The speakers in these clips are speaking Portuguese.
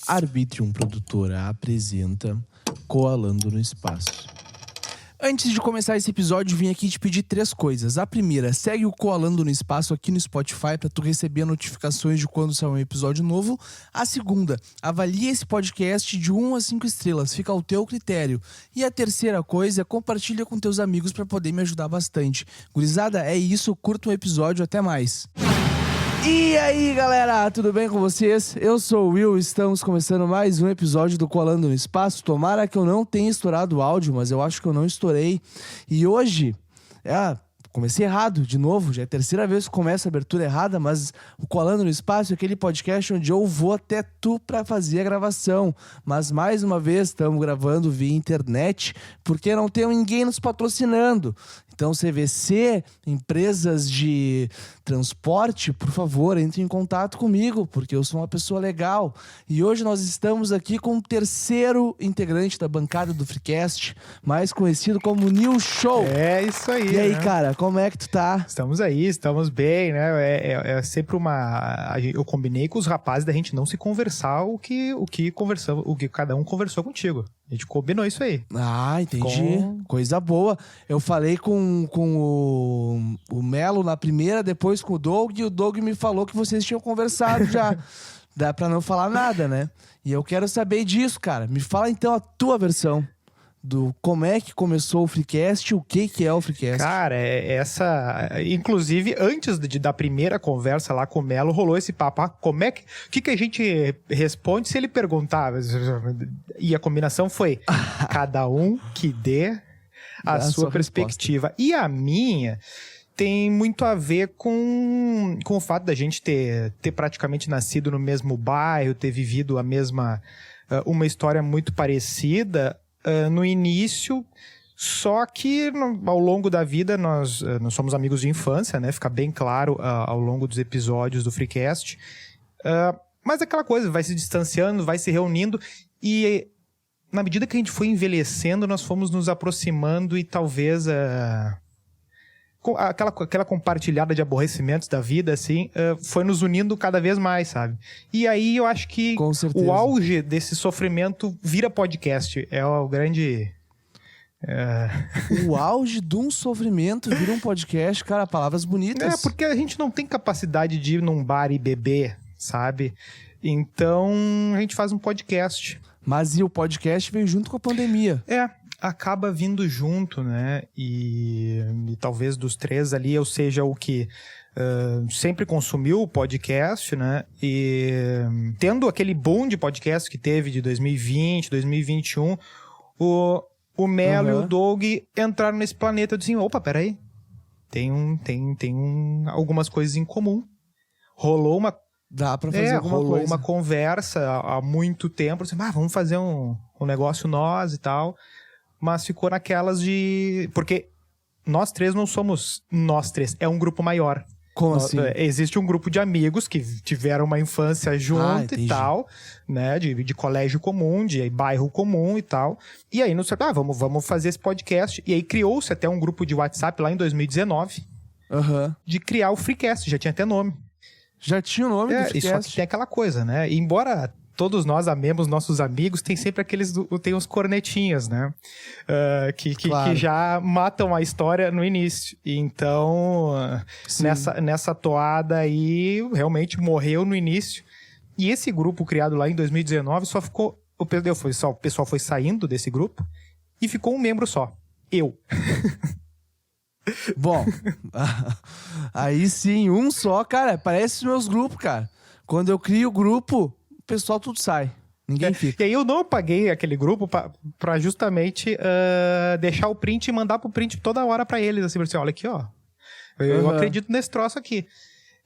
Arbitrium Produtora apresenta Coalando no Espaço. Antes de começar esse episódio, vim aqui te pedir 3 coisas. A primeira, segue o Coalando no Espaço aqui no Spotify para tu receber notificações de quando sair um episódio novo. A segunda, avalie esse podcast de 1 a 5 estrelas, fica ao teu critério. E a terceira coisa, compartilha com teus amigos para poder me ajudar bastante. Gurizada, é isso, curta o episódio, até mais. E aí, galera, tudo bem com vocês? Eu sou o Will, estamos começando mais um episódio do Coalando no Espaço. Tomara que eu não tenha estourado o áudio, mas eu acho que eu não estourei. E hoje, comecei errado de novo, já é a terceira vez que começa a abertura errada, mas o Coalando no Espaço é aquele podcast onde eu vou até tu pra fazer a gravação. Mas mais uma vez estamos gravando via internet, porque não tem ninguém nos patrocinando. Então, CVC, empresas de transporte, por favor, entre em contato comigo, porque eu sou uma pessoa legal. E hoje nós estamos aqui com o terceiro integrante da bancada do Freecast, mais conhecido como New Show. É isso aí. E aí, né? cara, como é que tu tá? Estamos aí, estamos bem, né? É sempre eu combinei com os rapazes da gente não se conversar o que conversamos, o que cada um conversou contigo. A gente combinou isso aí. Ah, entendi. Coisa boa. Eu falei com o Melo na primeira, depois com o Doug, e o Doug me falou que vocês tinham conversado já. Dá pra não falar nada, né? E eu quero saber disso, cara. Me fala então a tua versão do como é que começou o Freecast, o que é o Freecast. Cara, inclusive, antes da primeira conversa lá com o Melo, rolou esse papo. O que a gente responde se ele perguntar? E a combinação foi cada um que dê a sua perspectiva. Resposta. E a minha tem muito a ver com o fato da gente ter praticamente nascido no mesmo bairro, ter vivido uma história muito parecida no início, só que ao longo da vida nós somos amigos de infância, né? Fica bem claro ao longo dos episódios do Freecast. Mas aquela coisa, vai se distanciando, vai se reunindo e na medida que a gente foi envelhecendo, nós fomos nos aproximando e talvez aquela compartilhada de aborrecimentos da vida, assim, foi nos unindo cada vez mais, sabe? E aí eu acho que o auge desse sofrimento vira podcast. É o grande... O auge de um sofrimento vira um podcast, cara, palavras bonitas. Porque a gente não tem capacidade de ir num bar e beber, sabe? Então a gente faz um podcast. Mas e o podcast veio junto com a pandemia. Acaba vindo junto, né? E talvez dos 3 ali eu seja o que sempre consumiu o podcast, né? E tendo aquele boom de podcast que teve de 2020, 2021, o Melo e o Doug entraram nesse planeta e disseram, opa, peraí, tem algumas coisas em comum. Rolou uma... Dá pra fazer alguma coisa. Rolou uma conversa há muito tempo, assim, vamos fazer um negócio nós e tal... Mas ficou naquelas de... Porque nós 3 não somos nós 3, é um grupo maior. Como assim? Existe um grupo de amigos que tiveram uma infância junto e tal, né? De colégio comum, de bairro comum e tal. E aí, vamos fazer esse podcast. E aí criou-se até um grupo de WhatsApp lá em 2019 de criar o Freecast, já tinha até nome. Já tinha o nome do Freecast? Só que tem aquela coisa, né? E embora... Todos nós amemos nossos amigos, tem sempre tem os cornetinhas, né? Que já matam a história no início. Então, nessa toada aí, realmente morreu no início. E esse grupo criado lá em 2019 só ficou... O pessoal foi saindo desse grupo e ficou um membro só. Eu. Bom, aí sim, um só, cara, parece os meus grupos, cara. Quando eu crio o grupo... O pessoal tudo sai, ninguém fica. E aí eu não apaguei aquele grupo pra justamente deixar o print e mandar pro print toda hora pra eles, assim, olha aqui, ó, eu acredito nesse troço aqui.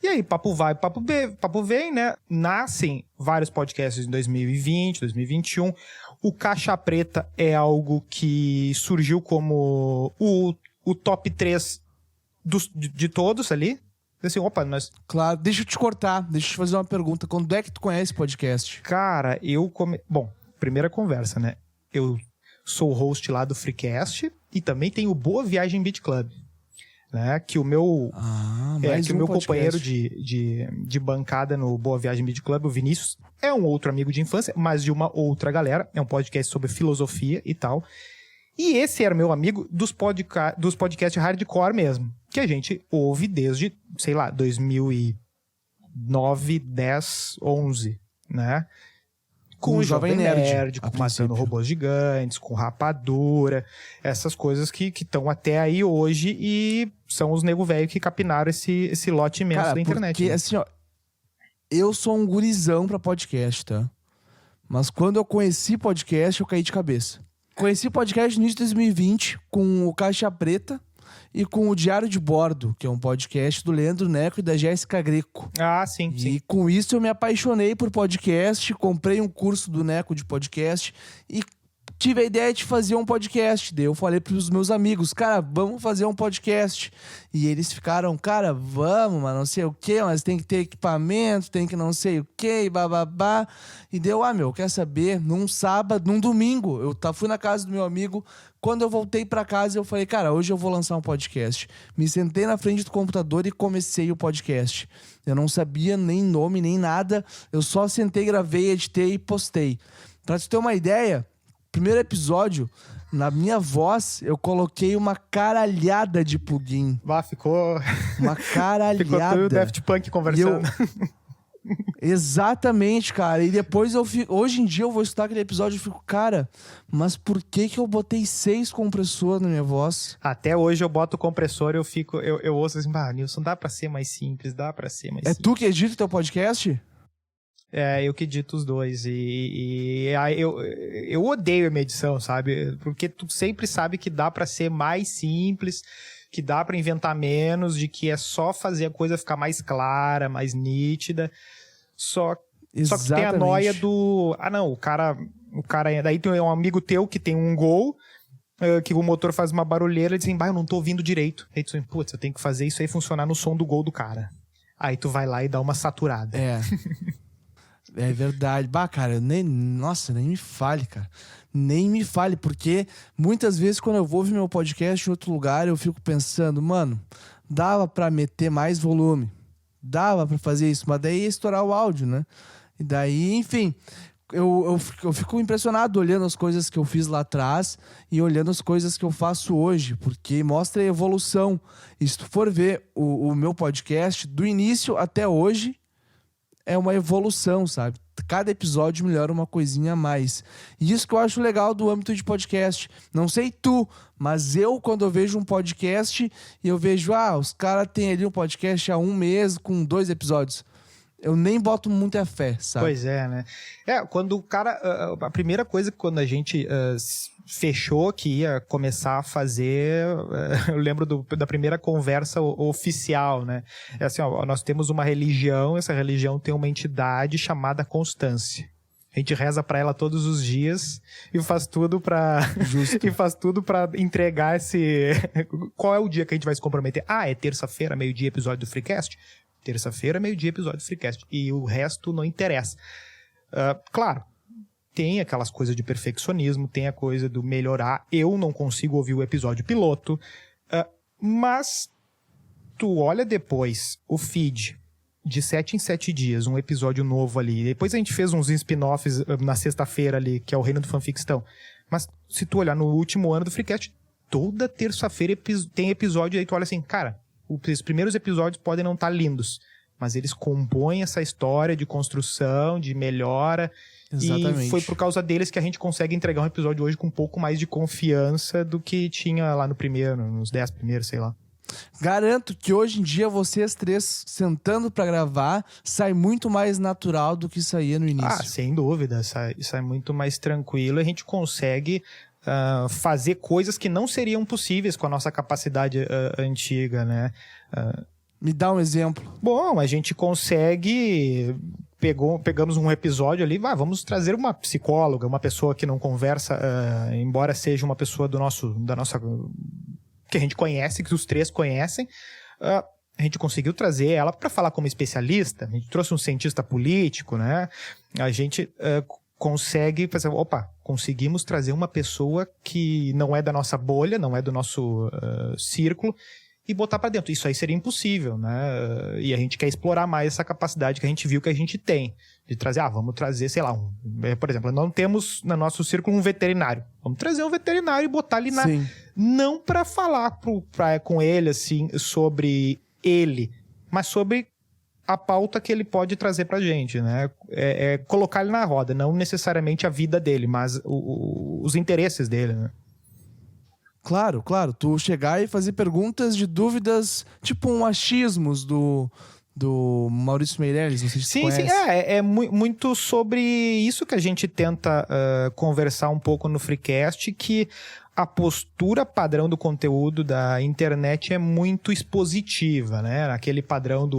E aí, papo vai, papo vem, né? Nascem vários podcasts em 2020, 2021. O Caixa Preta é algo que surgiu como o top 3 de todos ali. Assim, Claro, deixa eu te cortar, deixa eu te fazer uma pergunta. Quando é que tu conhece podcast? Cara, Bom, primeira conversa, né? Eu sou host lá do Freecast e também tenho o Boa Viagem Beat Club. né? Que o meu, mais um podcast. companheiro de bancada no Boa Viagem Media Club, o Vinícius, é um outro amigo de infância, mas de uma outra galera. É um podcast sobre filosofia e tal. E esse era meu amigo dos podcasts hardcore mesmo, que a gente ouve desde, sei lá, 2009, 10, 11, né? Com o Jovem Nerd, com Matando Robôs Gigantes, com Rapadura, essas coisas que estão até aí hoje e são os nego velho que capinaram esse lote imenso da internet. Porque, né? assim, ó, eu sou um gurizão pra podcast, tá? Mas quando eu conheci podcast, eu caí de cabeça. Conheci podcast no início de 2020 com o Caixa Preta e com o Diário de Bordo, que é um podcast do Leandro Neco e da Jéssica Greco. Ah, sim, sim. E com isso eu me apaixonei por podcast, comprei um curso do Neco de podcast e tive a ideia de fazer um podcast. Daí eu falei pros meus amigos, cara, vamos fazer um podcast. E eles ficaram, cara, vamos, mas não sei o quê, mas tem que ter equipamento, tem que não sei o quê, e bababá. E deu, quer saber? Num sábado, num domingo, eu fui na casa do meu amigo. Quando eu voltei pra casa, eu falei, cara, hoje eu vou lançar um podcast. Me sentei na frente do computador e comecei o podcast. Eu não sabia nem nome, nem nada. Eu só sentei, gravei, editei e postei. Pra te ter uma ideia, primeiro episódio, na minha voz, eu coloquei uma caralhada de plugin. Ficou... Uma caralhada. Ficou tudo o Daft Punk conversando. Exatamente, cara. E depois hoje em dia eu vou escutar aquele episódio e fico, cara, mas por que eu botei 6 compressores na minha voz? Até hoje eu boto o compressor e eu ouço assim, Nilson, dá pra ser mais simples, dá pra ser mais simples. É tu que edita o teu podcast? É, eu que edito os dois. E aí eu odeio a minha edição, sabe? Porque tu sempre sabe que dá pra ser mais simples, que dá pra inventar menos, de que é só fazer a coisa ficar mais clara, mais nítida. Só que tem a noia do... o cara... Daí tem um amigo teu que tem um Gol, que o motor faz uma barulheira, e diz assim, eu não tô ouvindo direito. Aí tu diz, putz, eu tenho que fazer isso aí funcionar no som do Gol do cara. Aí tu vai lá e dá uma saturada. É verdade. Cara, nem me fale, cara. Nem me fale, porque muitas vezes quando eu vou ouvir meu podcast em outro lugar, eu fico pensando, mano, dava pra meter mais volume. Dava pra fazer isso, mas daí ia estourar o áudio, né? E daí, enfim, eu fico impressionado olhando as coisas que eu fiz lá atrás e olhando as coisas que eu faço hoje, porque mostra a evolução. E se tu for ver o meu podcast, do início até hoje, é uma evolução, sabe? Cada episódio melhora uma coisinha a mais. E isso que eu acho legal do âmbito de podcast. Não sei tu, mas eu, quando eu vejo um podcast e eu vejo, os caras têm ali um podcast há 1 mês com 2 episódios. Eu nem boto muita fé, sabe? Pois é, né? Quando o cara... A primeira coisa que quando a gente fechou que ia começar a fazer... eu lembro da primeira conversa oficial, né? É assim, nós temos uma religião, essa religião tem uma entidade chamada Constância. A gente reza pra ela todos os dias e faz tudo pra... e faz tudo pra entregar esse... Qual é o dia que a gente vai se comprometer? É terça-feira, meio-dia, episódio do Freecast? Terça-feira, meio-dia, episódio do Freecast. E o resto não interessa. Claro, tem aquelas coisas de perfeccionismo, tem a coisa do melhorar. Eu não consigo ouvir o episódio piloto. Mas tu olha depois o feed de 7 em 7 dias, um episódio novo ali. Depois a gente fez uns spin-offs na sexta-feira ali, que é o Reino do Fanfictão. Mas se tu olhar no último ano do Freecast, toda terça-feira tem episódio aí tu olha assim, cara... Os primeiros episódios podem não estar lindos, mas eles compõem essa história de construção, de melhora. Exatamente. E foi por causa deles que a gente consegue entregar um episódio hoje com um pouco mais de confiança do que tinha lá no primeiro, nos 10 primeiros, sei lá. Garanto que hoje em dia vocês 3 sentando pra gravar sai muito mais natural do que saía no início. Sem dúvida, sai muito mais tranquilo. A gente consegue... fazer coisas que não seriam possíveis com a nossa capacidade antiga, né? Me dá um exemplo. Bom, a gente consegue... Pegamos um episódio ali, vamos trazer uma psicóloga, uma pessoa que não conversa, embora seja uma pessoa da nossa... que a gente conhece, que os 3 conhecem. A gente conseguiu trazer ela para falar como especialista. A gente trouxe um cientista político, né? A gente... consegue fazer, conseguimos trazer uma pessoa que não é da nossa bolha, não é do nosso círculo, e botar pra dentro. Isso aí seria impossível, né? E a gente quer explorar mais essa capacidade que a gente viu que a gente tem. De trazer, vamos trazer, sei lá, por exemplo, não temos no nosso círculo um veterinário. Vamos trazer um veterinário e botar ali Sim. não pra falar com ele, assim, sobre ele, mas sobre a pauta que ele pode trazer pra gente, né? Colocar ele na roda, não necessariamente a vida dele, mas os interesses dele, né? Claro. Tu chegar e fazer perguntas de dúvidas, tipo achismos do Maurício Meirelles, não sei se você conhece. Sim, é muito sobre isso que a gente tenta conversar um pouco no Freecast, que a postura padrão do conteúdo da internet é muito expositiva, né? Aquele padrão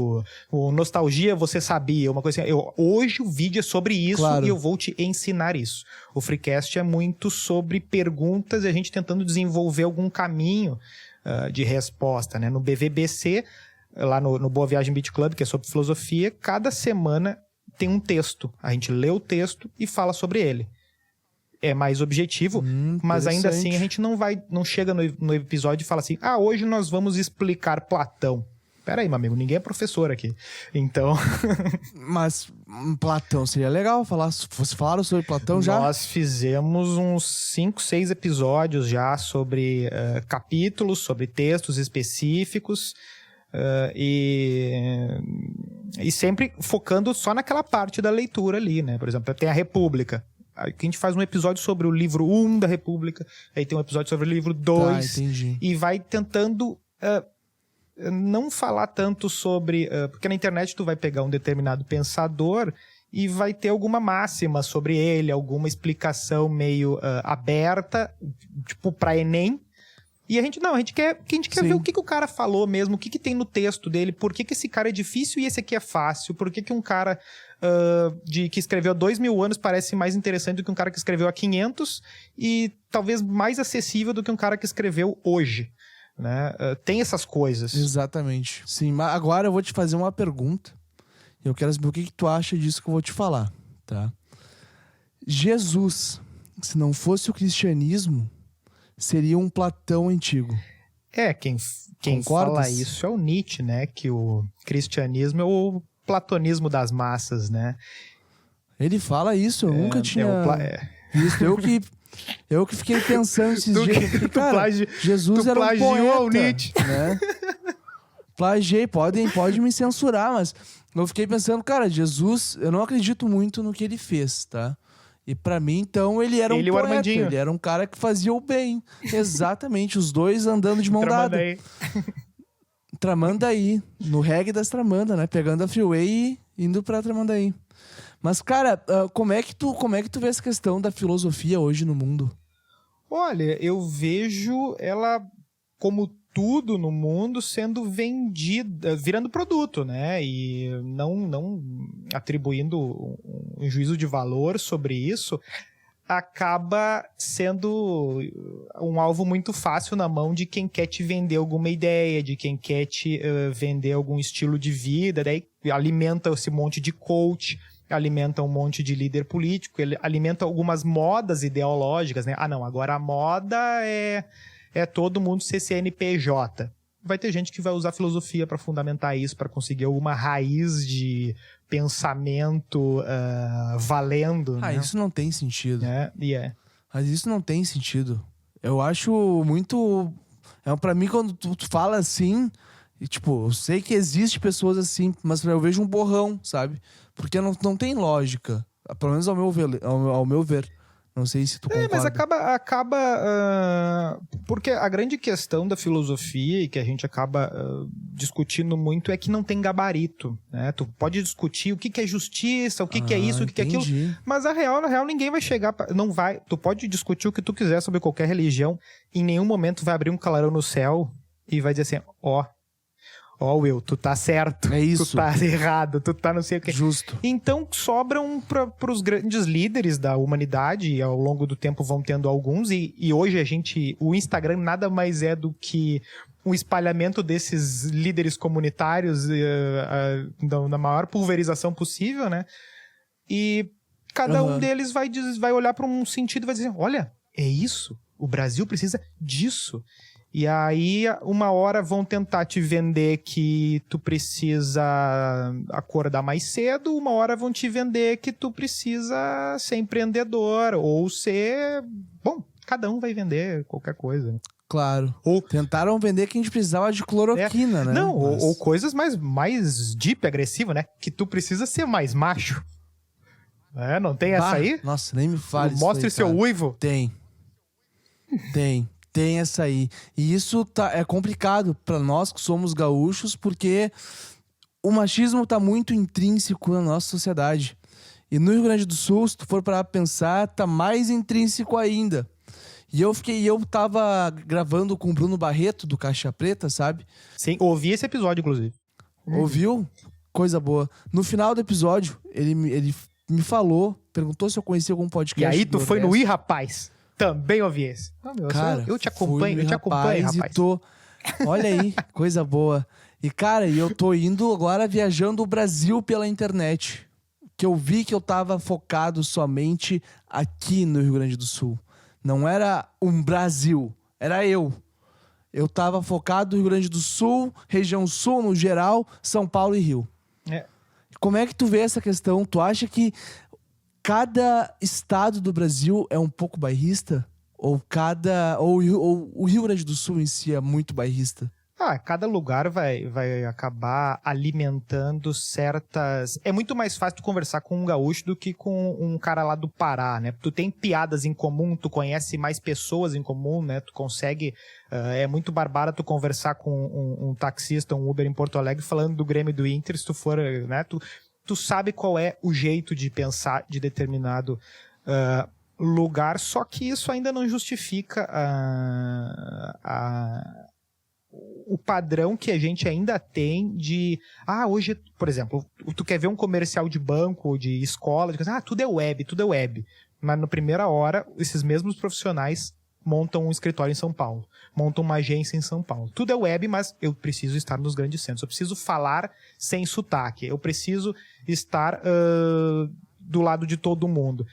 o nostalgia, você sabia, uma coisa assim. Hoje o vídeo é sobre isso, claro, e eu vou te ensinar isso. O Freecast é muito sobre perguntas e a gente tentando desenvolver algum caminho de resposta, né? No BVBC, lá no Boa Viagem Beat Club, que é sobre filosofia, cada semana tem um texto. A gente lê o texto e fala sobre ele. É mais objetivo, mas ainda assim a gente não chega no episódio e fala assim, hoje nós vamos explicar Platão. Pera aí, meu amigo, ninguém é professor aqui. Então... Mas Platão seria legal falar. Vocês falaram sobre Platão já? Nós fizemos uns 5, 6 episódios já sobre capítulos, sobre textos específicos, e sempre focando só naquela parte da leitura ali, né? Por exemplo, tem a República. Aí a gente faz um episódio sobre o livro 1 da República, aí tem um episódio sobre o livro 2, e vai tentando não falar tanto sobre... porque na internet tu vai pegar um determinado pensador e vai ter alguma máxima sobre ele, alguma explicação meio aberta, tipo para Enem, e a gente quer ver o que o cara falou mesmo, o que tem no texto dele, por que esse cara é difícil e esse aqui é fácil, por que um cara que escreveu há 2000 anos parece mais interessante do que um cara que escreveu há 500 e talvez mais acessível do que um cara que escreveu hoje, né? Tem essas coisas. Exatamente. Sim, mas agora eu vou te fazer uma pergunta. Eu quero saber o que tu acha disso que eu vou te falar, tá? Jesus, se não fosse o cristianismo, seria um Platão antigo. Quem fala isso é o Nietzsche, né? Que o cristianismo é o platonismo das massas, né? Ele fala isso, eu nunca tinha visto. Eu que fiquei pensando esses dias. Porque, cara, Jesus era um poeta, ao Nietzsche, né? Plagiei, pode me censurar, mas eu fiquei pensando, cara, Jesus, eu não acredito muito no que ele fez, tá? E pra mim, então, ele era um poeta, ele era um cara que fazia o bem. Exatamente, os dois andando de mão dada. Tramandaí, no reggae das Tramanda, né? Pegando a freeway e indo pra Tramandaí. Mas, cara, como é que tu vê essa questão da filosofia hoje no mundo? Olha, eu vejo ela, como tudo no mundo, sendo vendida, virando produto, né? E não atribuindo um juízo de valor sobre isso, acaba sendo um alvo muito fácil na mão de quem quer te vender alguma ideia, de quem quer te vender algum estilo de vida, daí alimenta esse monte de coach, alimenta um monte de líder político, ele alimenta algumas modas ideológicas, né? Não, agora a moda é todo mundo ser CNPJ. Vai ter gente que vai usar filosofia para fundamentar isso, para conseguir alguma raiz de pensamento valendo. Né? Isso não tem sentido. Mas isso não tem sentido. Eu acho muito... Pra mim, quando tu fala assim... E, tipo, eu sei que existe pessoas assim, mas eu vejo um borrão, sabe? Porque não tem lógica. Pelo menos ao meu ver. Não sei se tu concorda. Mas acaba porque a grande questão da filosofia e que a gente acaba discutindo muito é que não tem gabarito, né? Tu pode discutir o que é justiça, o que é isso, o que é aquilo, mas na real ninguém vai chegar, tu pode discutir o que tu quiser sobre qualquer religião, em nenhum momento vai abrir um clarão no céu e vai dizer assim, Will, tu tá certo, tu tá errado, tu tá não sei o que. Justo. Então sobram pros grandes líderes da humanidade, e ao longo do tempo vão tendo alguns, e hoje o Instagram nada mais é do que um espalhamento desses líderes comunitários na maior pulverização possível, né? E cada um deles vai olhar para um sentido e vai dizer, olha, é isso, o Brasil precisa disso. E aí, uma hora vão tentar te vender que tu precisa acordar mais cedo, uma hora vão te vender que tu precisa ser empreendedor ou ser... Bom, cada um vai vender qualquer coisa, né? Claro. Ou tentaram vender que a gente precisava de cloroquina, né? Não, ou coisas mais deep, agressivas, né? Que tu precisa ser mais macho. Não tem essa aí? Nossa, nem me fale Mostre isso aí, seu cara. uivo. Tem essa aí. E isso é complicado pra nós que somos gaúchos, porque o machismo tá muito intrínseco na nossa sociedade. E no Rio Grande do Sul, se tu for parar pra pensar, tá mais intrínseco ainda. E eu tava gravando com o Bruno Barreto, do Caixa Preta, sabe? Sim, ouvi esse episódio, inclusive. Ouviu? Coisa boa. No final do episódio, ele me falou, perguntou se eu conhecia algum podcast. E aí tu do foi no Nordeste. Rapaz. Também ouvi esse. Cara, eu te acompanho, rapaz. E tô... Olha aí, coisa boa. E, cara, eu tô indo agora viajando o Brasil pela internet. Que eu vi que eu tava focado somente aqui no Rio Grande do Sul. Não era um Brasil, era eu. Eu tava focado no Rio Grande do Sul, região sul no geral, São Paulo e Rio. Como é que tu vê essa questão? Tu acha que cada estado do Brasil é um pouco bairrista? Ou o Rio Grande do Sul em si é muito bairrista? Cada lugar vai acabar alimentando certas... É muito mais fácil tu conversar com um gaúcho do que com um cara lá do Pará, né? Tu tem piadas em comum, tu conhece mais pessoas em comum, né? Tu consegue... é muito barbada tu conversar com um taxista, um Uber em Porto Alegre, falando do Grêmio e do Inter, se tu for, né? Tu sabe qual é o jeito de pensar de determinado lugar, só que isso ainda não justifica o padrão que a gente ainda tem de... hoje, por exemplo, tu quer ver um comercial de banco, de escola, tudo é web. Mas na primeira hora, esses mesmos profissionais montam um escritório em São Paulo, montam uma agência em São Paulo. Tudo é web, mas eu preciso estar nos grandes centros. Eu preciso falar sem sotaque. Eu preciso estar do lado de todo mundo.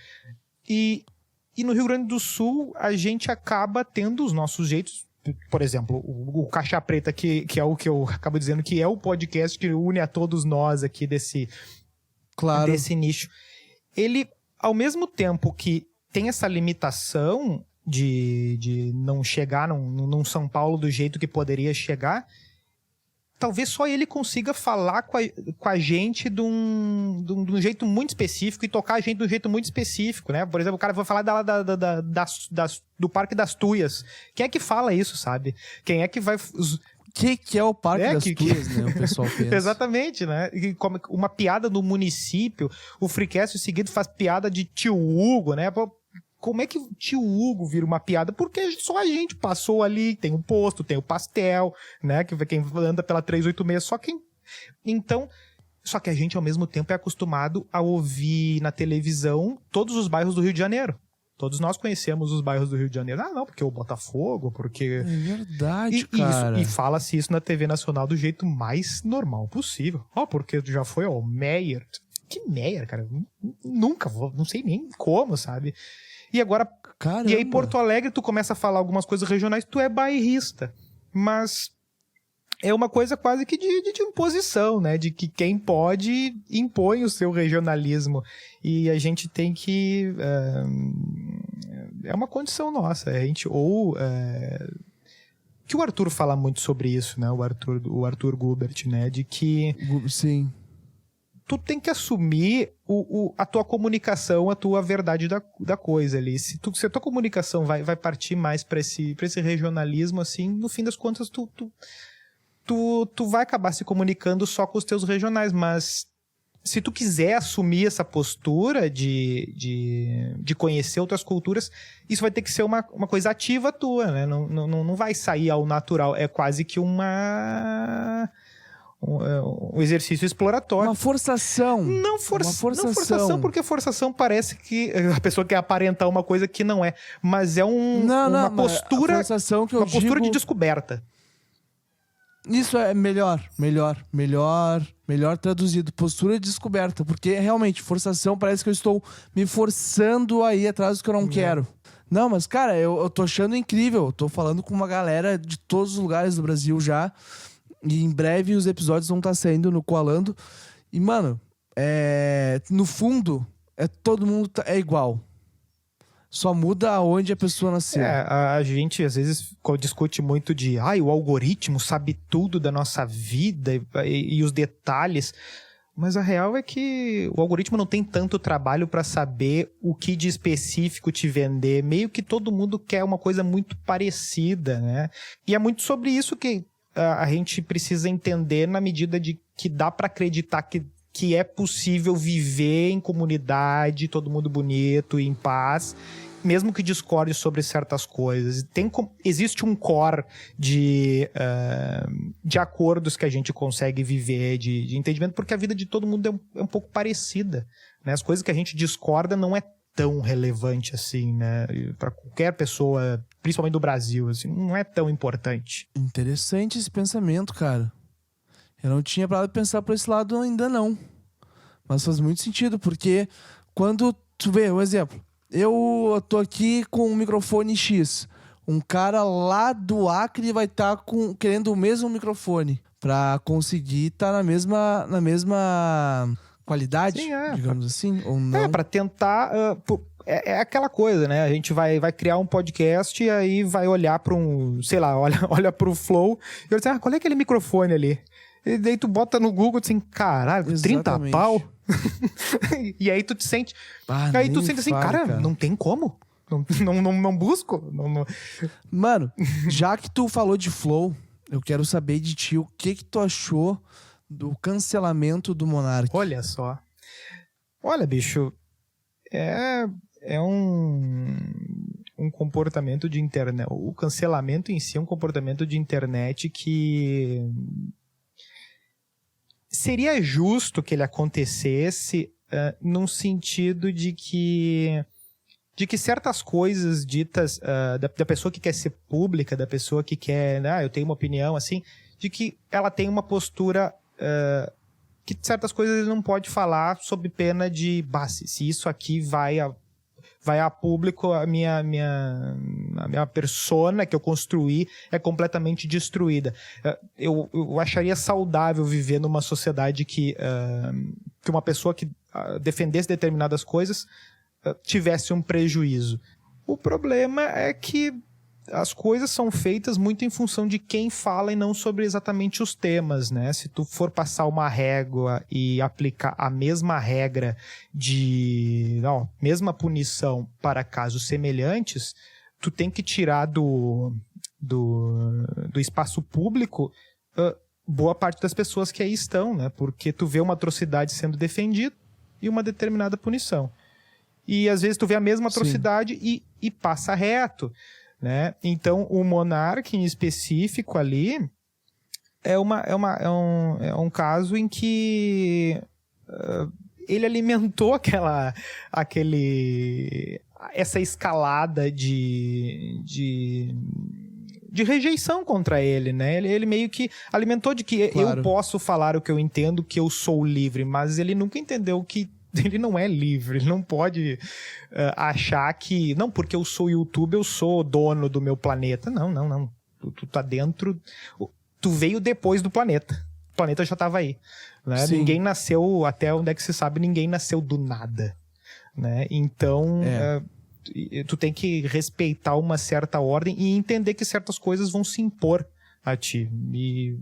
E no Rio Grande do Sul, a gente acaba tendo os nossos jeitos. Por exemplo, o Caixa Preta, que é o que eu acabo dizendo que é o podcast que une a todos nós aqui desse nicho. Ele, ao mesmo tempo que tem essa limitação de não chegar num São Paulo do jeito que poderia chegar, talvez só ele consiga falar com a gente de um jeito muito específico e tocar a gente de um jeito muito específico, né? Por exemplo, o cara vai falar do Parque das Tuias. Quem é que fala isso, sabe? Quem é que vai... Que é o Parque das Tuias, né? O pessoal pensa. Exatamente, né? E como uma piada do município, o Freecast seguido faz piada de tio Hugo, né? Como é que o tio Hugo vira uma piada? Porque só a gente passou ali, tem o posto, tem o pastel, né? Que quem anda pela 386, só quem... Então, só que a gente ao mesmo tempo é acostumado a ouvir na televisão todos os bairros do Rio de Janeiro. Todos nós conhecemos os bairros do Rio de Janeiro. Não, porque o Botafogo, porque... É verdade, cara. E fala-se isso na TV Nacional do jeito mais normal possível. Porque tu já foi ao Meyer. Que Meyer, cara? Nunca vou, não sei nem como, sabe? E agora, caramba. E aí Porto Alegre tu começa a falar algumas coisas regionais, tu é bairrista, mas é uma coisa quase que de imposição, né, de que quem pode impõe o seu regionalismo, e a gente tem que, é uma condição nossa, a gente que o Arthur fala muito sobre isso, né, o Arthur Gubert, né, de que... Sim. Tu tem que assumir a tua comunicação, a tua verdade da coisa ali. Se a tua comunicação vai partir mais pra esse regionalismo, assim, no fim das contas, tu vai acabar se comunicando só com os teus regionais, mas se tu quiser assumir essa postura de conhecer outras culturas, isso vai ter que ser uma coisa ativa tua, né? Não vai sair ao natural, é quase que um exercício exploratório. Uma forçação. Não forçação, porque forçação parece que a pessoa quer aparentar uma coisa que não é. Mas é uma postura. Forçação que eu uma postura digo... de descoberta. Isso é melhor traduzido. Postura de descoberta. Porque realmente, forçação parece que eu estou me forçando a ir atrás do que eu não quero. Não, mas, cara, eu tô achando incrível. Eu tô falando com uma galera de todos os lugares do Brasil já. E em breve os episódios vão estar saindo no Coalando. E, mano, no fundo, todo mundo é igual. Só muda aonde a pessoa nasceu. A gente às vezes discute muito de o algoritmo sabe tudo da nossa vida e os detalhes. Mas a real é que o algoritmo não tem tanto trabalho para saber o que de específico te vender. Meio que todo mundo quer uma coisa muito parecida, né? E é muito sobre isso que a gente precisa entender na medida de que dá para acreditar que é possível viver em comunidade, todo mundo bonito e em paz, mesmo que discorde sobre certas coisas. Existe um core de acordos que a gente consegue viver, de entendimento, porque a vida de todo mundo é um pouco parecida, né? As coisas que a gente discorda não é tão relevante assim, né? Para qualquer pessoa, principalmente do Brasil, assim, não é tão importante. Interessante esse pensamento, cara. Eu não tinha parado de pensar por esse lado ainda não. Mas faz muito sentido, porque quando tu vê, um exemplo, eu tô aqui com um microfone X. Um cara lá do Acre vai estar querendo o mesmo microfone pra conseguir estar na mesma qualidade, Sim, digamos assim, ou não. Pra tentar... é aquela coisa, né? A gente vai criar um podcast e aí vai olhar pra sei lá, olha pro Flow e olha assim, qual é aquele microfone ali? E daí tu bota no Google assim, caralho, Exatamente. 30 pau? E aí tu te sente... aí tu sente assim, cara, não tem como? Não busco? Não... Mano, já que tu falou de Flow, eu quero saber de ti o que tu achou do cancelamento do Monark. Olha só. Olha, bicho, é um comportamento de internet. O cancelamento em si é um comportamento de internet que seria justo que ele acontecesse num sentido de que certas coisas ditas da pessoa que quer ser pública, da pessoa que quer, eu tenho uma opinião, assim, de que ela tem uma postura que certas coisas ele não pode falar sob pena de, se isso aqui vai a público, a minha persona que eu construí é completamente destruída. Eu acharia saudável viver numa sociedade que uma pessoa que defendesse determinadas coisas tivesse um prejuízo. O problema é que as coisas são feitas muito em função de quem fala e não sobre exatamente os temas, né? Se tu for passar uma régua e aplicar a mesma regra mesma punição para casos semelhantes, tu tem que tirar do espaço público boa parte das pessoas que aí estão, né? Porque tu vê uma atrocidade sendo defendida e uma determinada punição. E às vezes tu vê a mesma atrocidade e passa reto, né? Então o Monark em específico ali é um caso em que ele alimentou essa escalada de rejeição contra ele, né? Ele meio que alimentou de que eu posso falar o que eu entendo, que eu sou livre, mas ele nunca entendeu que ele não é livre, ele não pode achar que, não, porque eu sou YouTube, eu sou dono do meu planeta. Não. Tu tá dentro, tu veio depois do planeta. O planeta já tava aí, né? Ninguém nasceu, até onde é que se sabe, ninguém nasceu do nada, né? Então, tu tem que respeitar uma certa ordem e entender que certas coisas vão se impor a ti. E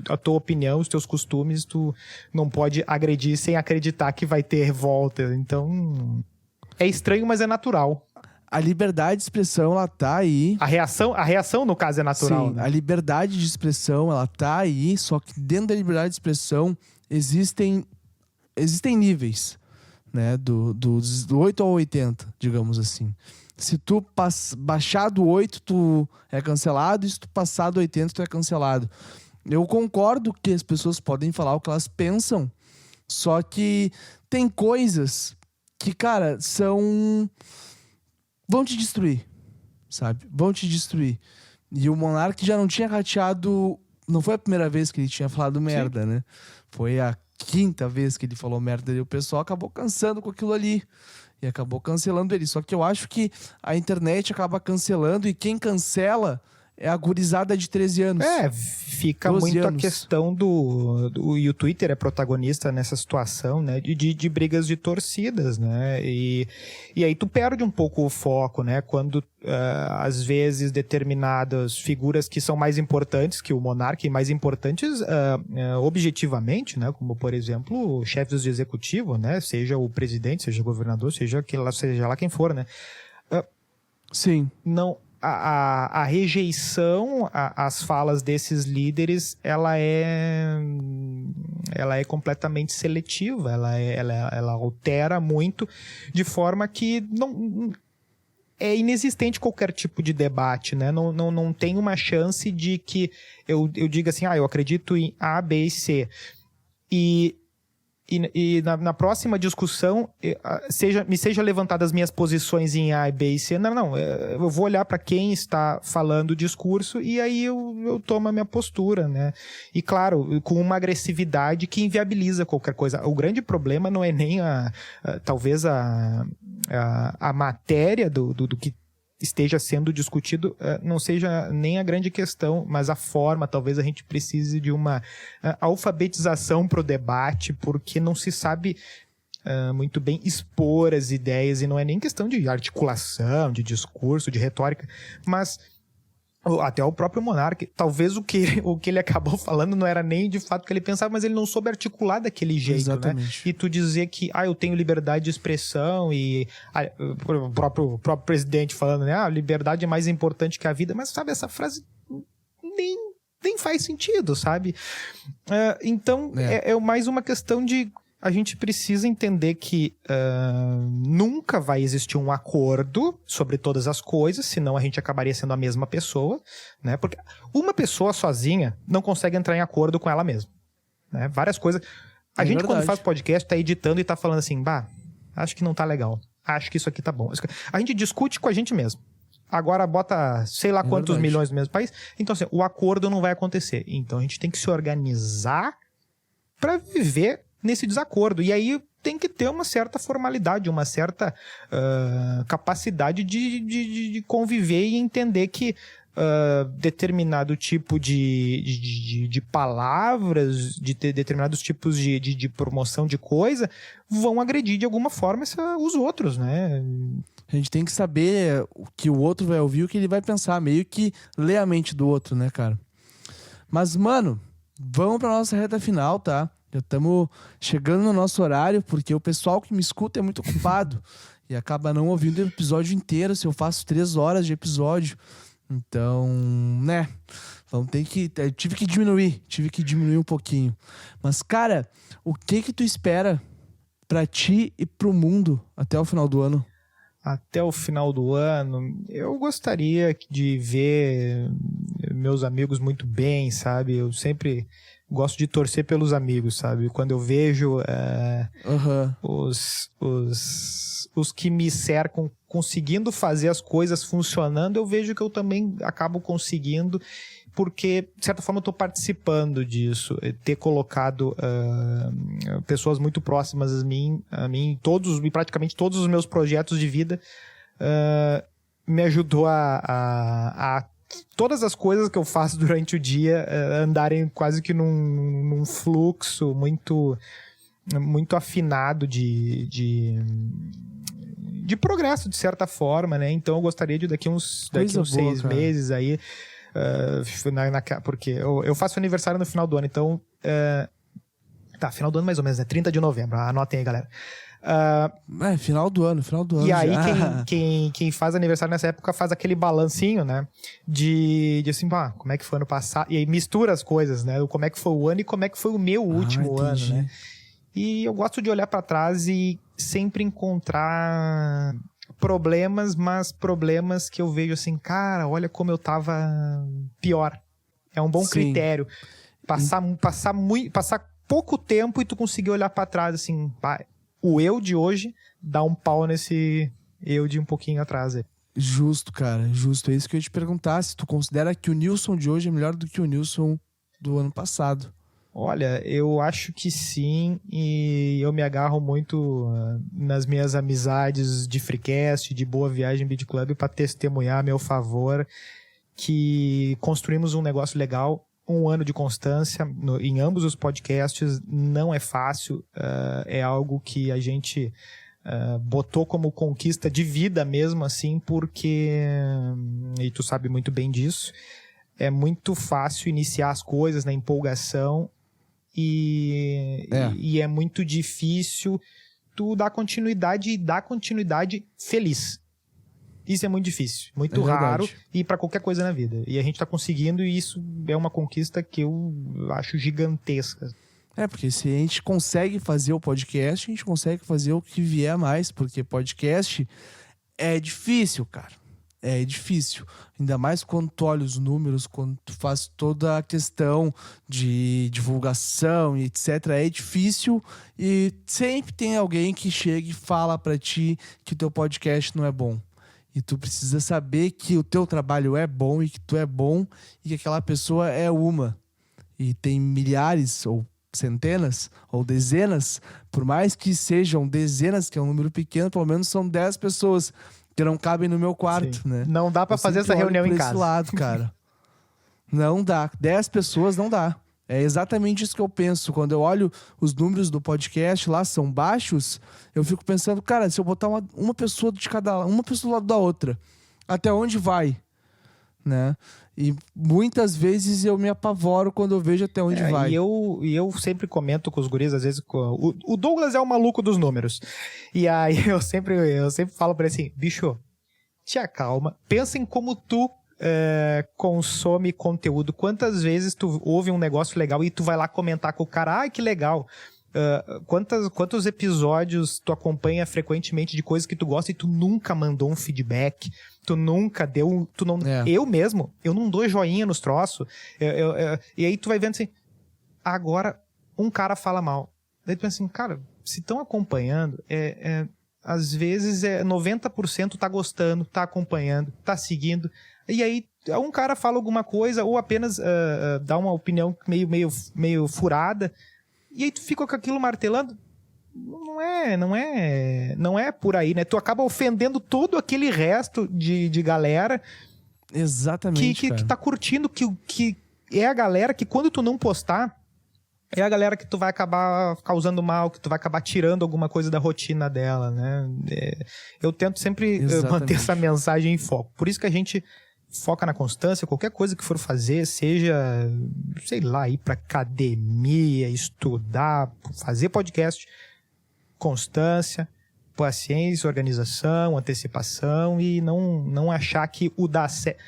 a tua opinião, os teus costumes, tu não pode agredir sem acreditar que vai ter revolta. Então, é estranho, mas é natural. A liberdade de expressão, ela tá aí. A reação no caso, é natural. Sim, né? A liberdade de expressão, ela tá aí, só que dentro da liberdade de expressão existem níveis, né? Do 8 ao 80, digamos assim. Se tu baixar do 8, tu é cancelado. E se tu passar do 80, tu é cancelado. Eu concordo que as pessoas podem falar o que elas pensam. Só que tem coisas que, cara, vão te destruir, sabe? Vão te destruir. E o Monark já não tinha rateado... Não foi a primeira vez que ele tinha falado merda, né? Foi a 5ª vez que ele falou merda e o pessoal acabou cansando com aquilo ali. e acabou cancelando ele. Só que eu acho que a internet acaba cancelando e quem cancela é a gurizada de 13 anos. Fica 12 muito anos. a questão e o Twitter é protagonista nessa situação, né? De brigas de torcidas, né? E aí tu perde um pouco o foco, né? Quando, às vezes, determinadas figuras que são mais importantes que o monarca e mais importantes objetivamente, né? Como, por exemplo, chefes de executivo, né? Seja o presidente, seja o governador, seja lá quem for, né? Sim. Não... A rejeição às falas desses líderes, ela é completamente seletiva, ela altera muito, de forma que não é inexistente qualquer tipo de debate, né? Não tem uma chance de que eu diga assim, eu acredito em A, B e C. E na próxima discussão me seja levantadas as minhas posições em A, B e C. Não, eu vou olhar para quem está falando o discurso e aí eu tomo a minha postura, né? E claro, com uma agressividade que inviabiliza qualquer coisa. O grande problema não é nem talvez a matéria do que esteja sendo discutido, não seja nem a grande questão, mas a forma. Talvez a gente precise de uma alfabetização para o debate, porque não se sabe muito bem expor as ideias, e não é nem questão de articulação, de discurso, de retórica, mas até o próprio monarca, talvez o que ele acabou falando não era nem de fato o que ele pensava, mas ele não soube articular daquele jeito. Exatamente. Né? E tu dizer que eu tenho liberdade de expressão, e o próprio presidente falando, né, a liberdade é mais importante que a vida, mas sabe, essa frase nem faz sentido, sabe? Então é mais uma questão de a gente precisa entender que nunca vai existir um acordo sobre todas as coisas, senão a gente acabaria sendo a mesma pessoa, né? Porque uma pessoa sozinha não consegue entrar em acordo com ela mesma, né? Várias coisas. A gente, quando faz podcast, tá editando e tá falando assim, acho que não tá legal, acho que isso aqui tá bom. A gente discute com a gente mesmo. Agora bota sei lá quantos milhões no mesmo país. Então, assim, o acordo não vai acontecer. Então, a gente tem que se organizar para viver nesse desacordo. E aí tem que ter uma certa formalidade, uma certa capacidade de conviver e entender que determinado tipo de palavras, determinados tipos de promoção de coisa vão agredir de alguma forma os outros, né? A gente tem que saber o que o outro vai ouvir, o que ele vai pensar, meio que ler a mente do outro, né, cara? Mas, mano, vamos pra nossa reta final, tá? Já estamos chegando no nosso horário, porque o pessoal que me escuta é muito ocupado e acaba não ouvindo o episódio inteiro se eu faço 3 horas de episódio. Então, né? Vamos ter que... Tive que diminuir um pouquinho. Mas, cara, o que tu espera pra ti e pro mundo até o final do ano? Até o final do ano, eu gostaria de ver meus amigos muito bem, sabe? Eu sempre gosto de torcer pelos amigos, sabe? Quando eu vejo os que me cercam conseguindo fazer as coisas funcionando, eu vejo que eu também acabo conseguindo, porque, de certa forma, eu estou participando disso. Ter colocado pessoas muito próximas a mim praticamente todos os meus projetos de vida, me ajudou a todas as coisas que eu faço durante o dia andarem quase que num fluxo muito, muito afinado de progresso, de certa forma, né? Então eu gostaria de daqui uns 6 meses aí, porque eu faço aniversário no final do ano, então final do ano mais ou menos, né? 30 de novembro, anotem aí, galera. Final do ano. E aí quem faz aniversário nessa época faz aquele balancinho, né? De assim, como é que foi ano passado? E aí mistura as coisas, né? Como é que foi o ano e como é que foi o meu último ano, né? E eu gosto de olhar pra trás e sempre encontrar problemas, mas problemas que eu vejo assim, cara, olha como eu tava pior. É um bom critério. Passar pouco tempo e tu conseguir olhar pra trás assim, o eu de hoje dá um pau nesse eu de um pouquinho atrás. Justo, cara, justo. É isso que eu ia te perguntar, se tu considera que o Nilson de hoje é melhor do que o Nilson do ano passado. Olha, eu acho que sim, e eu me agarro muito nas minhas amizades de Freecast, de Boa Viagem Beat Club, para testemunhar a meu favor que construímos um negócio legal, 1 ano de constância em ambos os podcasts. Não é fácil, é algo que a gente botou como conquista de vida mesmo, assim, porque, e tu sabe muito bem disso, é muito fácil iniciar as coisas na empolgação e é muito difícil tu dar continuidade e dar continuidade feliz. Isso é muito difícil, muito raro e para qualquer coisa na vida. E a gente tá conseguindo, e isso é uma conquista que eu acho gigantesca. Porque se a gente consegue fazer o podcast, a gente consegue fazer o que vier mais, porque podcast é difícil, cara. É difícil. Ainda mais quando tu olha os números, quando tu faz toda a questão de divulgação e etc. É difícil e sempre tem alguém que chega e fala pra ti que o teu podcast não é bom. E tu precisa saber que o teu trabalho é bom e que tu é bom e que aquela pessoa é uma. E tem milhares ou centenas ou dezenas, por mais que sejam dezenas, que é um número pequeno, pelo menos são 10 pessoas que não cabem no meu quarto, né? Não dá pra fazer essa reunião em casa. Esse lado, cara. Não dá. 10 pessoas não dá. É exatamente isso que eu penso. Quando eu olho os números do podcast lá, são baixos, eu fico pensando, cara, se eu botar uma pessoa de cada... Uma pessoa do lado da outra, até onde vai? Né? E muitas vezes eu me apavoro quando eu vejo até onde vai. E eu sempre comento com os guris, às vezes, o Douglas é o maluco dos números. E aí eu sempre falo pra ele assim, bicho, te acalma, pensa em como tu consome conteúdo. Quantas vezes tu ouve um negócio legal e tu vai lá comentar com o cara, ai, que legal. Quantos episódios tu acompanha frequentemente de coisas que tu gosta e tu nunca mandou um feedback, tu nunca deu, eu mesmo, eu não dou joinha nos troços, e aí tu vai vendo assim, agora um cara fala mal, daí tu pensa assim, cara, se estão acompanhando, às vezes 90% tá gostando, tá acompanhando, tá seguindo, e aí um cara fala alguma coisa ou apenas dá uma opinião meio furada, e aí tu fica com aquilo martelando. Não é por aí, né? Tu acaba ofendendo todo aquele resto de galera. Exatamente, que tá curtindo, que é a galera que quando tu não postar, é a galera que tu vai acabar causando mal, que tu vai acabar tirando alguma coisa da rotina dela, né? Eu tento sempre manter essa mensagem em foco. Por isso que a gente foca na constância, qualquer coisa que for fazer, seja, sei lá, ir pra academia, estudar, fazer podcast, constância, paciência, organização, antecipação e não achar que o dar certo,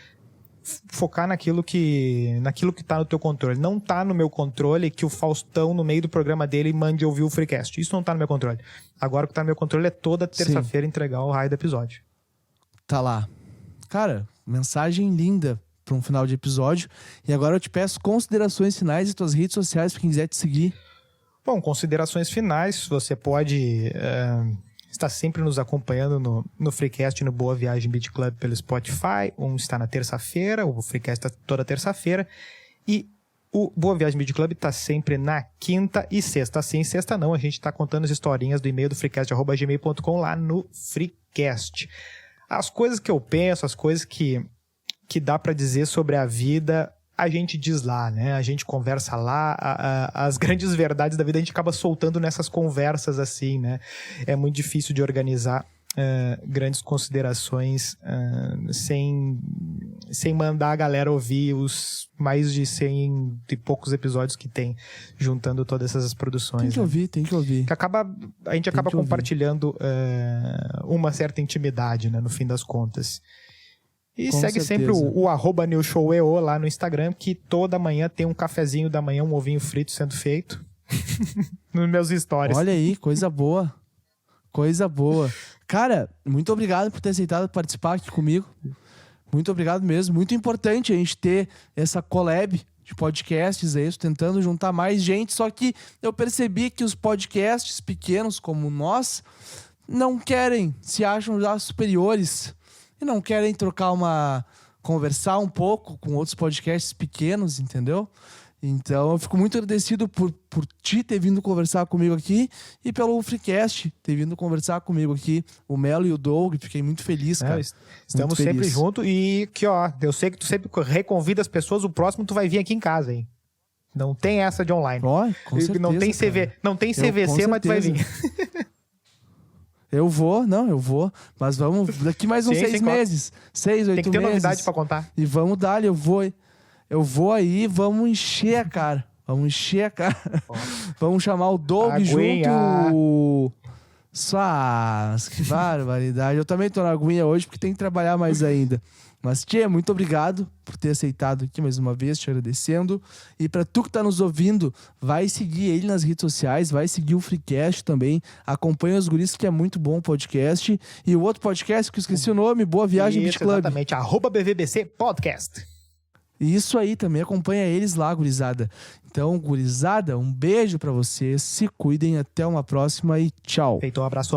focar naquilo que tá no teu controle. Não tá no meu controle que o Faustão, no meio do programa dele, mande ouvir o Freecast. Isso não tá no meu controle. Agora o que tá no meu controle é toda terça-feira entregar o raio do episódio. Tá lá. Cara, mensagem linda para um final de episódio. E agora eu te peço considerações finais e tuas redes sociais para quem quiser te seguir. Bom, considerações finais. Você pode estar sempre nos acompanhando no Freecast, no Boa Viagem Beat Club pelo Spotify. Está na terça-feira, o Freecast está toda terça-feira. E o Boa Viagem Beat Club está sempre na quinta e sexta. Sim, sexta não, a gente está contando as historinhas do e-mail do freecast@gmail.com lá no Freecast. As coisas que eu penso, as coisas que dá pra dizer sobre a vida, a gente diz lá, né? A gente conversa lá, as grandes verdades da vida a gente acaba soltando nessas conversas assim, né? É muito difícil de organizar grandes considerações sem mandar a galera ouvir os mais de 100 e poucos episódios que tem, juntando todas essas produções. Tem que ouvir. A gente acaba compartilhando uma certa intimidade, né, no fim das contas. E Com segue certeza. sempre o @newshoweo lá no Instagram, que toda manhã tem um cafezinho da manhã, um ovinho frito sendo feito nos meus stories. Olha aí, coisa boa. Coisa boa. Cara, muito obrigado por ter aceitado participar aqui comigo. Muito obrigado mesmo. Muito importante a gente ter essa collab de podcasts aí, tentando juntar mais gente. Só que eu percebi que os podcasts pequenos como nós não querem, se acham já superiores e não querem conversar um pouco com outros podcasts pequenos, entendeu? Então, eu fico muito agradecido por ti ter vindo conversar comigo aqui e pelo Freecast ter vindo conversar comigo aqui. O Melo e o Doug, fiquei muito feliz, cara. Estamos muito sempre feliz. juntos. E que, ó, eu sei que tu sempre reconvida as pessoas, o próximo tu vai vir aqui em casa, hein? Não tem essa de online. Ó, com certeza, não tem CV, cara. não tem Com CVC, mas tu vai vir. Eu vou. Mas vamos, daqui mais uns Sim, 6 sim, meses. 6, 8 meses. Tem que ter novidade pra contar. E vamos dar, eu vou aí, vamos encher a cara. Vamos chamar o Doug Aguinha. junto. Que barbaridade. Eu também tô na aguinha hoje porque tem que trabalhar mais ainda. Mas, Tchê, muito obrigado por ter aceitado aqui mais uma vez, te agradecendo. E pra tu que tá nos ouvindo, vai seguir ele nas redes sociais, vai seguir o Freecast também. Acompanha os guris, que é muito bom o podcast. E o outro podcast, que eu esqueci o nome, Boa Viagem Beach Club. Exatamente, @BVBC Podcast. E isso aí, também acompanha eles lá, gurizada. Então, gurizada, um beijo pra vocês, se cuidem, até uma próxima e tchau. Feito, um abraço.